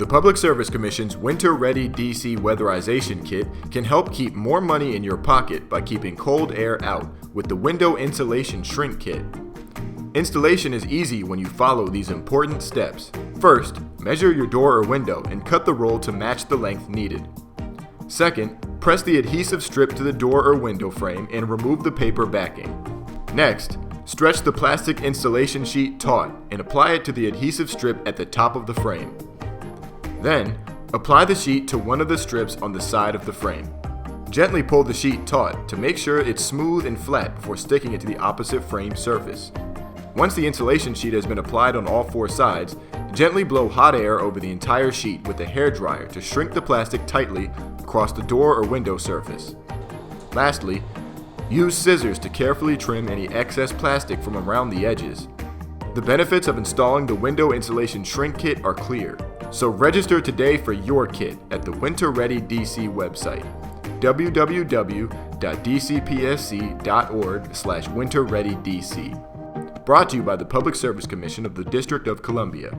Public Service Commission's Winter Ready DC Weatherization Kit can help keep more money in your pocket by keeping cold air out with the Window Insulation Shrink Kit. Installation is easy when you follow these important steps. First, measure your door or window and cut the roll to match the length needed. Second, press the adhesive strip to the door or window frame and remove the paper backing. Next, stretch the plastic installation sheet taut and apply it to the adhesive strip at the top of the frame. Then, apply the sheet to one of the strips on the side of the frame. Gently pull the sheet taut to make sure it's smooth and flat before sticking it to the opposite frame surface. Once the insulation sheet has been applied on all four sides, gently blow hot air over the entire sheet with a hairdryer to shrink the plastic tightly across the door or window surface. Lastly, use scissors to carefully trim any excess plastic from around the edges. The benefits of installing the Window Insulation Shrink Kit are clear, so register today for your kit at the Winter Ready DC website, www.dcpsc.org/winterreadydc. Brought to you by the Public Service Commission of the District of Columbia.